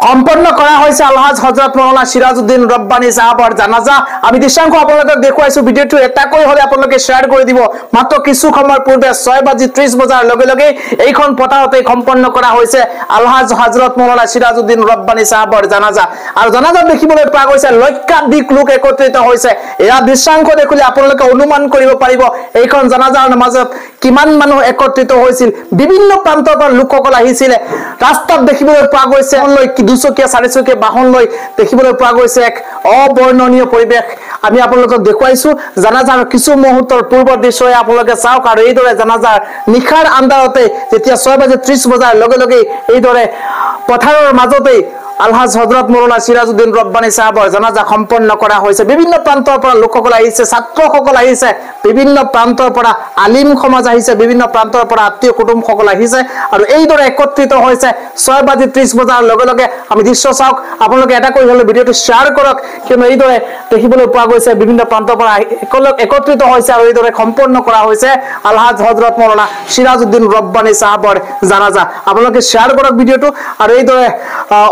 সম্পন্ন কৰা হয়েছে আলহাজ হযৰত মাওলানা সিৰাজউদ্দিন ৰব্বানী সাহাবৰ জানাজা। আমি দৃশ্যাংশ আপোনালোকক দেখুৱাইছো, ভিডিঅ'টো এটাকৈ হলে আপোনালোকে শ্বেয়াৰ কৰি দিব। মাত্ৰ কিছু সময় পূৰ্বে 6:30 বজাৰ লগে লগে এইখন পথাৰতে সম্পন্ন কৰা হৈছে আলহাজ হযৰত মাওলানা সিৰাজউদ্দিন ৰব্বানী সাহাবৰ জানাজা। আৰু জানাজাত দেখিবলৈ পোৱা গৈছে লক্ষাধিক লোক একত্ৰিত হৈছে। এয়া দৃশ্যাংশ দেখিলে আপোনালোকে অনুমান কৰিব পাৰিব এইখন জানাজাৰ নামাজত কিমান মানুহ একত্ৰিত হৈছিল। বিভিন্ন প্ৰান্তৰ পৰা লোকসকল আহিছিল। ৰাস্তাত দেখিবলৈ পোৱা গৈছে দুচকীয়া চাৰিচকীয়া বাহন লৈ দেখিবলৈ পোৱা গৈছে এক অবৰ্ণনীয় পৰিৱেশ। আমি আপোনালোকক দেখুৱাইছো জানাজাৰ কিছু মুহূৰ্তৰ পূৰ্বৰ দৃশ্যই আপোনালোকে চাওক। আৰু এইদৰে জানাজাৰ নিশাৰ আন্ধাৰতে যেতিয়া 6:30 বজাৰ লগে লগে এইদৰে পথাৰৰ মাজতে আলহাজ হযৰত মাওলানা সিৰাজউদ্দিন ৰব্বানী সাহাবৰ জানাজা সম্পন্ন কৰা হৈছে। বিভিন্ন প্ৰান্তৰ পৰা লোকসকল আহিছে, ছাত্ৰসকল আহিছে, বিভিন্ন প্ৰান্তৰ পৰা আলিম সমাজ আহিছে, বিভিন্ন প্ৰান্তৰ পৰা আত্মীয় কুটুমসকল আহিছে। আৰু এইদৰে একত্ৰিত হৈছে 6:30 বজাৰ লগে লগে। আমি দৃশ্য চাওক, আপোনালোকে এটা কৰি হলে ভিডিঅ'টো শ্বেয়াৰ কৰক, কিয়নো এইদৰে দেখিবলৈ পোৱা গৈছে বিভিন্ন প্ৰান্তৰ পৰা একত্ৰিত হৈছে আৰু এইদৰে সম্পন্ন কৰা হৈছে আলহাজ হযৰত মাওলানা সিৰাজউদ্দিন ৰব্বানী সাহাবৰ জানাজা। আপোনালোকে শ্বেয়াৰ কৰক ভিডিঅ'টো। আৰু এইদৰে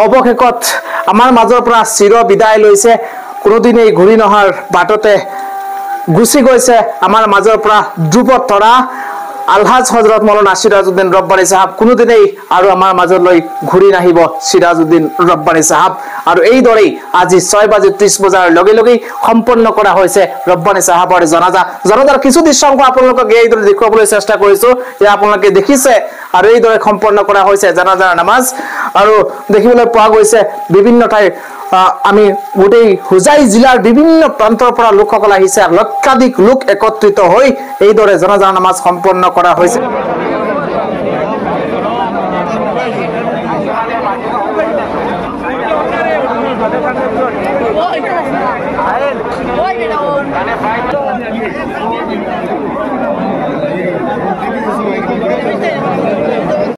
অৱশেষত আমাৰ মাজৰ পৰা চিৰ বিদায় লৈছে, কোনোদিনেই ঘূৰি নহাৰ বাটতে গুচি গৈছে আমাৰ মাজৰ পৰা ধ্ৰুৱ তৰা আলহাজ হযৰত মাওলানা সিৰাজউদ্দিন ৰব্বানী সাহাব। কোনোদিনেই আৰু আমাৰ মাজলৈ ঘূৰি নাহিব সিৰাজউদ্দিন ৰব্বানী সাহাব। আৰু এইদৰেই আজি 6:30 বজাৰ লগে লগেই সম্পন্ন কৰা হৈছে ৰব্বানী সাহাবৰ জানাজা। জানাজাৰ কিছু দৃশ্যাংশ আপোনালোকক এইদৰে দেখুৱাবলৈ চেষ্টা কৰিছো, যে আপোনালোকে দেখিছে। আৰু এইদৰে সম্পন্ন কৰা হৈছে জানাজাৰ নামাজ। আৰু দেখিবলৈ পোৱা গৈছে বিভিন্ন ঠাইৰ আমি গোটেই হুজাই জিলাৰ বিভিন্ন প্ৰান্তৰ পৰা লোকসকল আহিছে, লক্ষাধিক লোক একত্ৰিত হৈ এইদৰে জানাজাৰ নামাজ সম্পন্ন কৰা হৈছে।